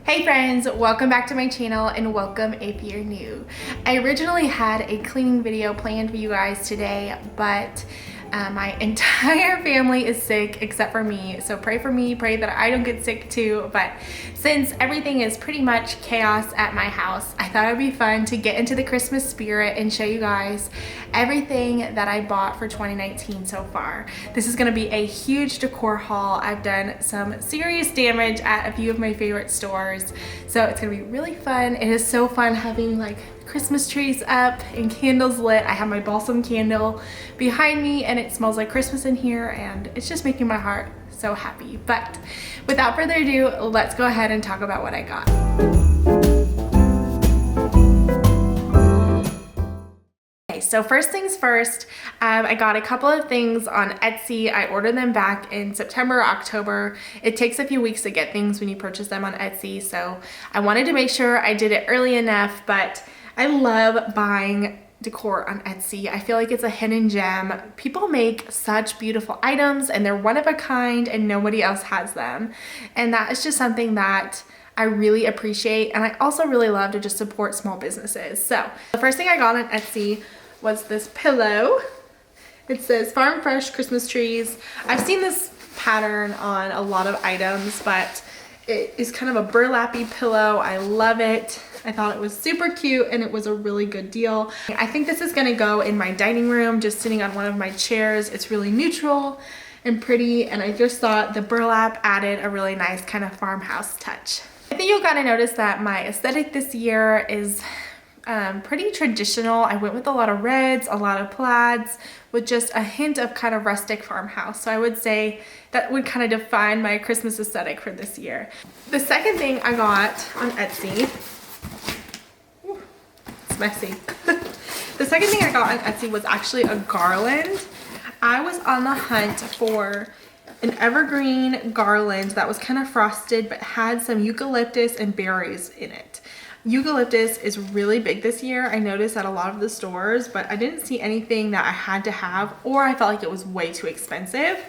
Hey friends, welcome back to my channel and welcome if you're new. I originally had a cleaning video planned for you guys today, but my entire family is sick except for me, so pray for me, pray that I don't get sick too. But since everything is pretty much chaos at my house, I thought it would be fun to get into the Christmas spirit and show you guys everything that I bought for 2019 so far. This is going to be a huge decor haul. I've done some serious damage at a few of my favorite stores, so it's going to be really fun. It is so fun having like Christmas trees up and candles lit. I have my balsam candle behind me and it smells like Christmas in here, and it's just making my heart so happy. But without further ado, let's go ahead and talk about what I got. Okay, so first things first, I got a couple of things on Etsy. I ordered them back in September or October. It takes a few weeks to get things when you purchase them on Etsy, so I wanted to make sure I did it early enough. But I love buying decor on Etsy. I feel like it's a hidden gem. People make such beautiful items and they're one of a kind and nobody else has them. And that is just something that I really appreciate. And I also really love to just support small businesses. So the first thing I got on Etsy was this pillow. It says Farm Fresh Christmas Trees. I've seen this pattern on a lot of items, but it is kind of a burlappy pillow. I love it. I thought it was super cute and it was a really good deal. I think this is gonna go in my dining room, just sitting on one of my chairs. It's really neutral and pretty, and I just thought the burlap added a really nice kind of farmhouse touch. I think you'll kind of notice that my aesthetic this year is pretty traditional. I went with a lot of reds, a lot of plaids, with just a hint of kind of rustic farmhouse. So I would say that would kind of define my Christmas aesthetic for this year. The second thing I got on Etsy, it's messy. The second thing I got on Etsy was actually a garland. I was on the hunt for an evergreen garland that was kind of frosted but had some eucalyptus and berries in it. Eucalyptus is really big this year. I noticed at a lot of the stores, but I didn't see anything that I had to have, or I felt like it was way too expensive.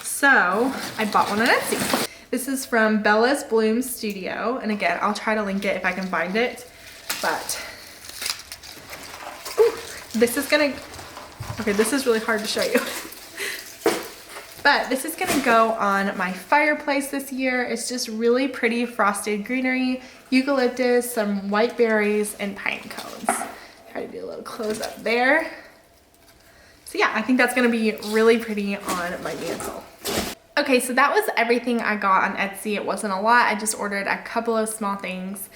So I bought one on Etsy. This is from Bella's Bloom Studio. And again, I'll try to link it if I can find it. But this is gonna, okay, this is really hard to show you. But this is gonna go on my fireplace this year. It's just really pretty frosted greenery, eucalyptus, some white berries, and pine cones. Try to do a little close up there. So yeah, I think that's gonna be really pretty on my mantle. Okay, so that was everything I got on Etsy. It wasn't a lot. I just ordered a couple of small things.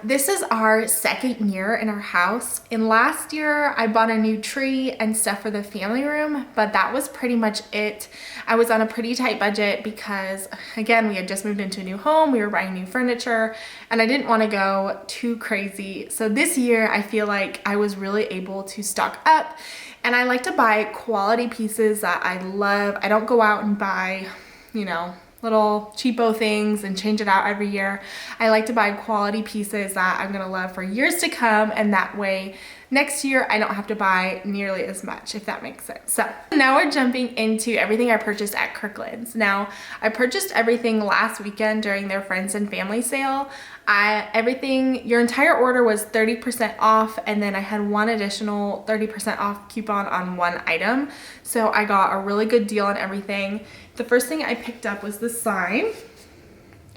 This is our second year in our house, and last year I bought a new tree and stuff for the family room, but that was pretty much it. I was on a pretty tight budget because, again, we had just moved into a new home, we were buying new furniture, and I didn't want to go too crazy. So this year I feel like I was really able to stock up, and I like to buy quality pieces that I love. I don't go out and buy, you know, little cheapo things and change it out every year. I like to buy quality pieces that I'm gonna love for years to come, and that way next year I don't have to buy nearly as much, if that makes sense. So now we're jumping into everything I purchased at Kirklands. Now, I purchased everything last weekend during their friends and family sale. Your entire order was 30% off, and then I had one additional 30% off coupon on one item. So I got a really good deal on everything. The first thing I picked up was the sign,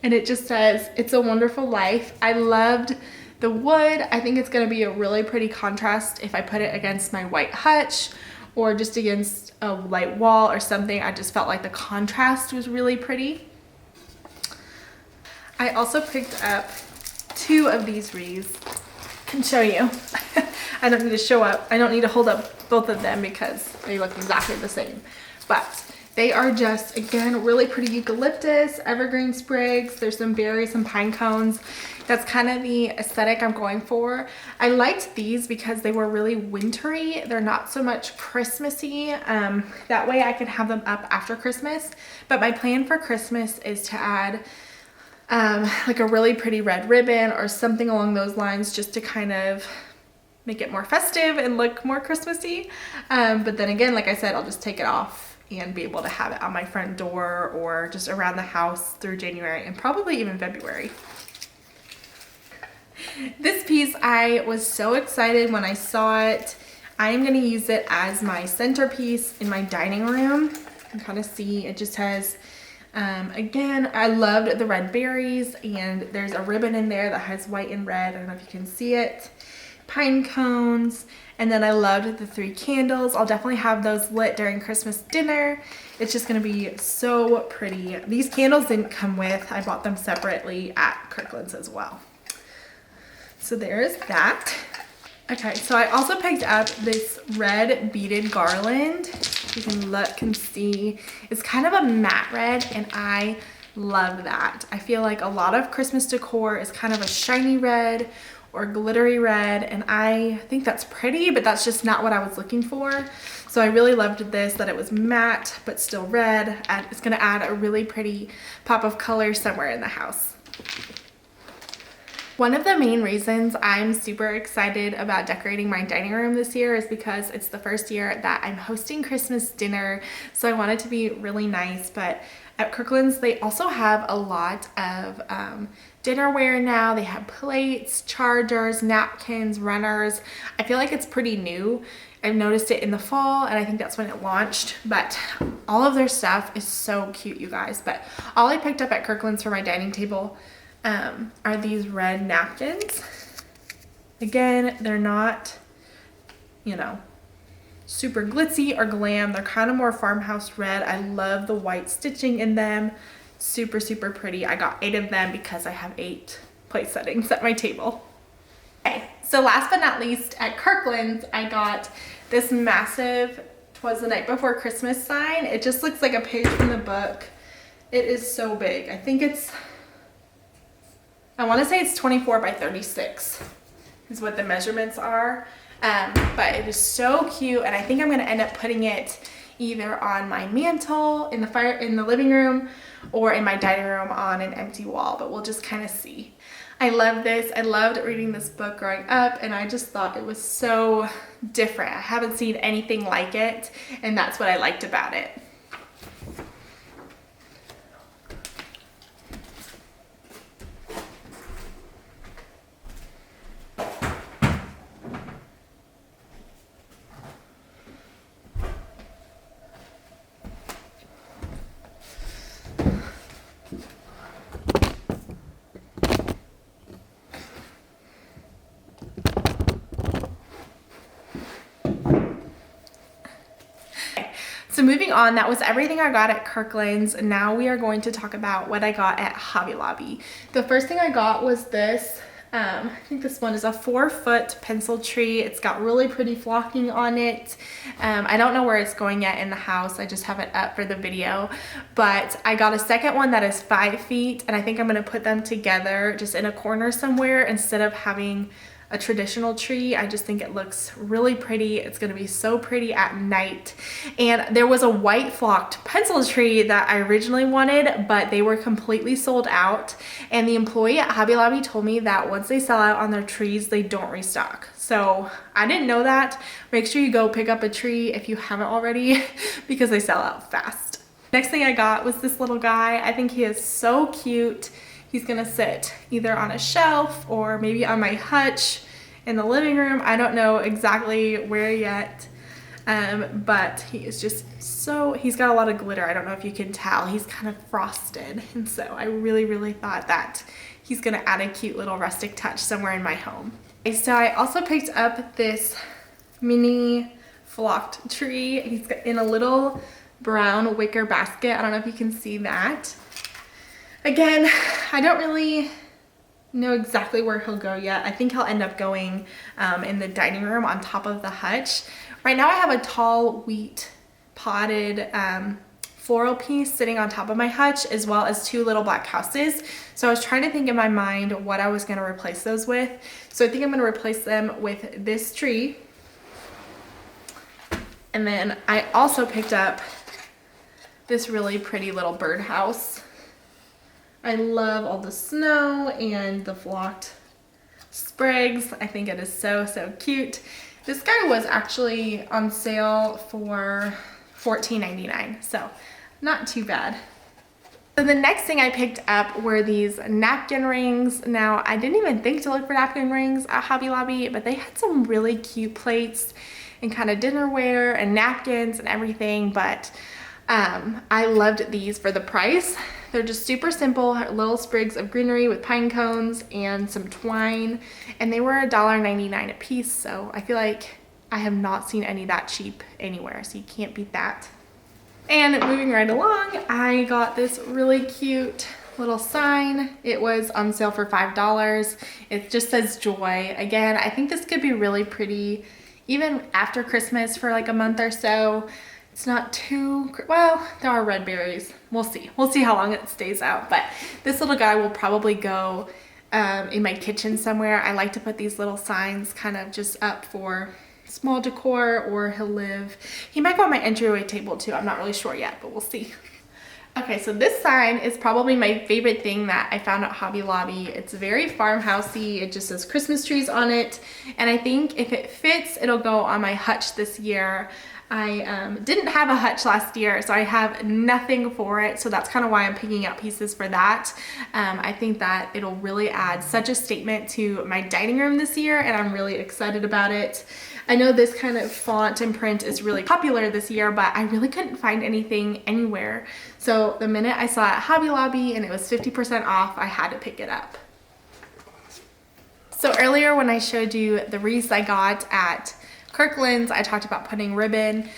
and it just says, "It's a Wonderful Life." I loved the wood. I think it's gonna be a really pretty contrast if I put it against my white hutch or just against a light wall or something. I just felt like the contrast was really pretty. I also picked up two of these wreaths. I can show you. I don't need to show up. I don't need to hold up both of them because they look exactly the same. But they are just, again, really pretty eucalyptus, evergreen sprigs. There's some berries, some pine cones. That's kind of the aesthetic I'm going for. I liked these because they were really wintry. They're not so much Christmassy. That way I can have them up after Christmas. But my plan for Christmas is to add like a really pretty red ribbon or something along those lines, just to kind of make it more festive and look more Christmassy. But then again, like I said, I'll just take it off and be able to have it on my front door or just around the house through January and probably even February. This piece, I was so excited when I saw it. I am gonna use it as my centerpiece in my dining room. You can kind of see it just has, again, I loved the red berries, and there's a ribbon in there that has white and red. I don't know if you can see it. Pine cones, and then I loved the 3 candles. I'll definitely have those lit during Christmas dinner. It's just gonna be so pretty. These candles didn't come with, I bought them separately at Kirkland's as well. So there's that. Okay, so I also picked up this red beaded garland. You can look and see. It's kind of a matte red, and I love that. I feel like a lot of Christmas decor is kind of a shiny red or glittery red, and I think that's pretty, but that's just not what I was looking for. So I really loved this, that it was matte but still red, and it's gonna add a really pretty pop of color somewhere in the house. One of the main reasons I'm super excited about decorating my dining room this year is because it's the first year that I'm hosting Christmas dinner, so I want it to be really nice. But at Kirkland's, they also have a lot of dinnerware now. They have plates, chargers, napkins, runners. I feel like it's pretty new. I've noticed it in the fall, and I think that's when it launched, but all of their stuff is so cute, you guys. But all I picked up at Kirkland's for my dining table are these red napkins. Again, they're not, you know, super glitzy or glam. They're kind of more farmhouse red. I love the white stitching in them. Super, super pretty. I got 8 of them because I have 8 place settings at my table. Okay, so last but not least, at Kirkland's, I got this massive "'Twas the Night Before Christmas" sign. It just looks like a page from the book. It is so big. I think it's, I want to say it's 24 by 36 is what the measurements are. But it is so cute, and I think I'm going to end up putting it either on my mantle in the living room or in my dining room on an empty wall, but we'll just kind of see. I love this. I loved reading this book growing up, and I just thought it was so different. I haven't seen anything like it, and that's what I liked about it. So moving on, that was everything I got at Kirkland's. Now we are going to talk about what I got at Hobby Lobby. The first thing I got was this, I think this one is a 4-foot pencil tree. It's got really pretty flocking on it. I don't know where it's going yet in the house. I just have it up for the video. But I got a second one that is 5 feet, and I think I'm gonna put them together just in a corner somewhere instead of having a traditional tree. I just think it looks really pretty. It's gonna be so pretty at night. And there was a white flocked pencil tree that I originally wanted, but they were completely sold out. And the employee at Hobby Lobby told me that once they sell out on their trees, they don't restock. So I didn't know that. Make sure you go pick up a tree if you haven't already because they sell out fast. Next thing I got was this little guy. I think he is so cute. He's gonna sit either on a shelf or maybe on my hutch in the living room. I don't know exactly where yet, but he is just so, he's got a lot of glitter. I don't know if you can tell. He's kind of frosted, and so I really, really thought that he's gonna add a cute little rustic touch somewhere in my home. So I also picked up this mini flocked tree. He's in a little brown wicker basket. I don't know if you can see that. Again, I don't really know exactly where he'll go yet. I think he'll end up going in the dining room on top of the hutch. Right now I have a tall wheat potted floral piece sitting on top of my hutch, as well as 2 little black houses. So I was trying to think in my mind what I was going to replace those with. So I think I'm going to replace them with this tree. And then I also picked up this really pretty little birdhouse. I love all the snow and the flocked sprigs. I think it is so, so cute. This guy was actually on sale for $14.99, so not too bad. So the next thing I picked up were these napkin rings. Now, I didn't even think to look for napkin rings at Hobby Lobby, but they had some really cute plates and kind of dinnerware and napkins and everything, but I loved these for the price. They're just super simple, little sprigs of greenery with pine cones and some twine, and they were $1.99 a piece, so I feel like I have not seen any that cheap anywhere, so you can't beat that. And moving right along, I got this really cute little sign. It was on sale for $5. It just says joy. Again, I think this could be really pretty even after Christmas for like a month or so. It's not too, well, there are red berries. We'll see. We'll see how long it stays out. But this little guy will probably go in my kitchen somewhere. I like to put these little signs kind of just up for small decor, or he might go on my entryway table too. I'm not really sure yet, but we'll see. Okay, so this sign is probably my favorite thing that I found at Hobby Lobby. It's very farmhousey. It just says Christmas trees on it, and I think if it fits, it'll go on my hutch this year. I didn't have a hutch last year, so I have nothing for it, so that's kind of why I'm picking out pieces for that. I think that it'll really add such a statement to my dining room this year, and I'm really excited about it. I know this kind of font and print is really popular this year, but I really couldn't find anything anywhere. So the minute I saw it at Hobby Lobby and it was 50% off, I had to pick it up. So earlier when I showed you the wreaths I got at Kirklands, I talked about putting ribbon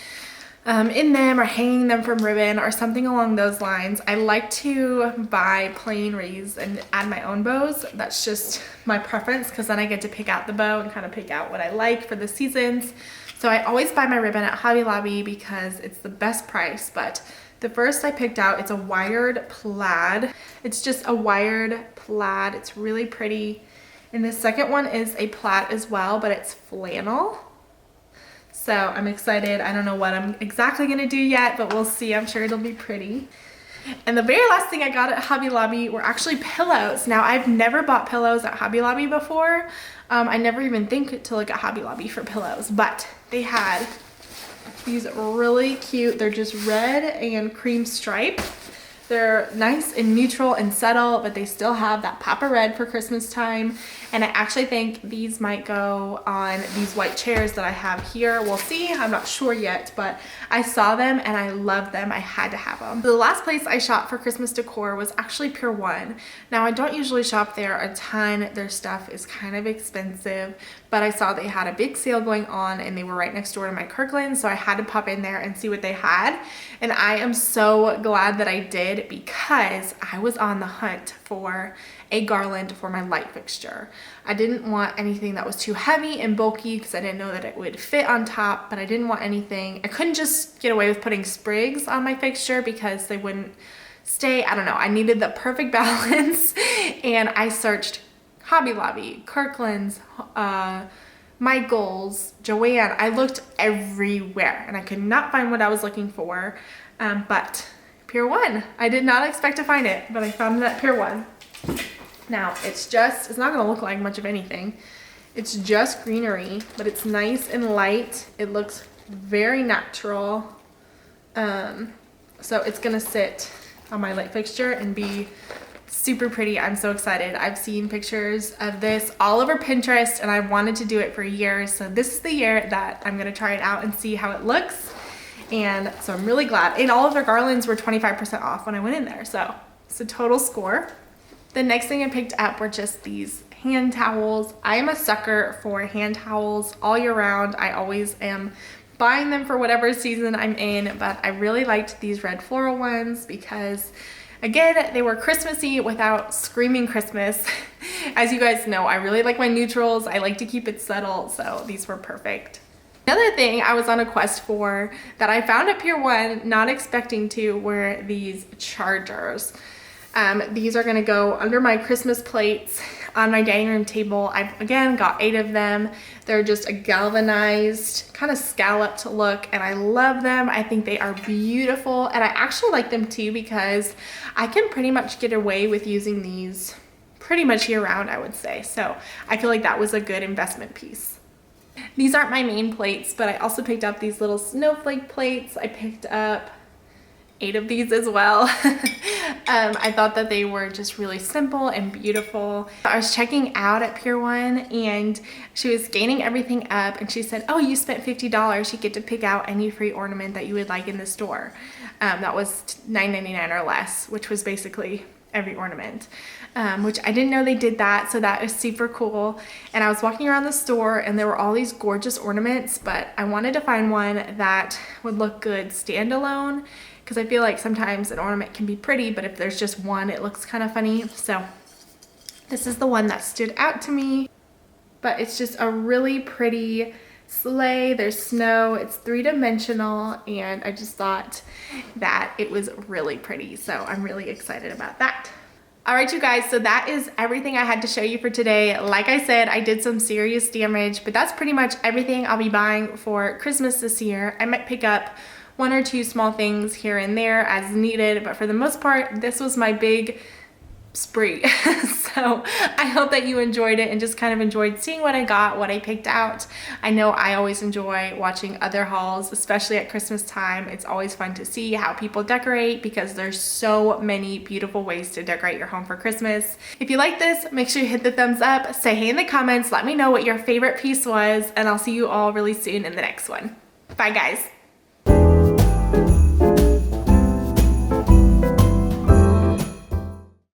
in them or hanging them from ribbon or something along those lines. I like to buy plain wreaths and add my own bows. That's just my preference, because then I get to pick out the bow and kind of pick out what I like for the seasons. So I always buy my ribbon at Hobby Lobby because it's the best price. But the first I picked out, it's a wired plaid. It's just a wired plaid. It's really pretty. And the second one is a plaid as well, but it's flannel. So I'm excited. I don't know what I'm exactly gonna do yet, but we'll see. I'm sure it'll be pretty. And the very last thing I got at Hobby Lobby were actually pillows. Now, I've never bought pillows at Hobby Lobby before. I never even think to look at Hobby Lobby for pillows, but they had these really cute, they're just red and cream stripe. They're nice and neutral and subtle, but they still have that pop of red for Christmas time. And I actually think these might go on these white chairs that I have here. We'll see, I'm not sure yet, but I saw them and I loved them. I had to have them. The last place I shopped for Christmas decor was actually Pier 1. Now, I don't usually shop there a ton. Their stuff is kind of expensive, but I saw they had a big sale going on and they were right next door to my Kirkland, so I had to pop in there and see what they had. And I am so glad that I did, because I was on the hunt for a garland for my light fixture. I didn't want anything that was too heavy and bulky because I didn't know that it would fit on top, but I didn't want anything. I couldn't just get away with putting sprigs on my fixture because they wouldn't stay. I don't know. I needed the perfect balance, and I searched Hobby Lobby, Kirkland's, Michael's, Joanne. I looked everywhere and I could not find what I was looking for, but Pier 1. I did not expect to find it, but I found it at Pier 1. Now, it's not gonna look like much of anything. It's just greenery, but it's nice and light. It looks very natural. So it's gonna sit on my light fixture and be super pretty. I'm so excited. I've seen pictures of this all over Pinterest and I wanted to do it for years. So this is the year that I'm gonna try it out and see how it looks. And so I'm really glad. And all of their garlands were 25% off when I went in there. So it's a total score. The next thing I picked up were just these hand towels. I am a sucker for hand towels all year round. I always am buying them for whatever season I'm in, but I really liked these red floral ones because, again, they were Christmassy without screaming Christmas. As you guys know, I really like my neutrals. I like to keep it subtle, so these were perfect. Another thing I was on a quest for that I found at Pier 1, not expecting to, were these chargers. These are gonna go under my Christmas plates on my dining room table. I've, again, got 8 of them. They're just a galvanized, kind of scalloped look, and I love them. I think they are beautiful, and I actually like them too because I can pretty much get away with using these pretty much year round, I would say. So I feel like that was a good investment piece. These aren't my main plates, but I also picked up these little snowflake plates. I picked up 8 of these as well. I thought that they were just really simple and beautiful. I was checking out at Pier 1 and she was scanning everything up and she said, oh, you spent $50. You get to pick out any free ornament that you would like in the store. That was $9.99 or less, which was basically every ornament, which I didn't know they did that. So that is super cool. And I was walking around the store and there were all these gorgeous ornaments, but I wanted to find one that would look good standalone, because I feel like sometimes an ornament can be pretty, but if there's just one, it looks kind of funny. So this is the one that stood out to me, but it's just a really pretty sleigh. There's snow, it's 3-dimensional, and I just thought that it was really pretty. So I'm really excited about that. All right, you guys, so that is everything I had to show you for today. Like I said, I did some serious damage, but that's pretty much everything I'll be buying for Christmas this year. I might pick up 1 or 2 small things here and there as needed, but for the most part, this was my big spree. So I hope that you enjoyed it and just kind of enjoyed seeing what I got, what I picked out. I know I always enjoy watching other hauls, especially at Christmas time. It's always fun to see how people decorate because there's so many beautiful ways to decorate your home for Christmas. If you like this, make sure you hit the thumbs up, say hey in the comments, let me know what your favorite piece was, and I'll see you all really soon in the next one. Bye guys.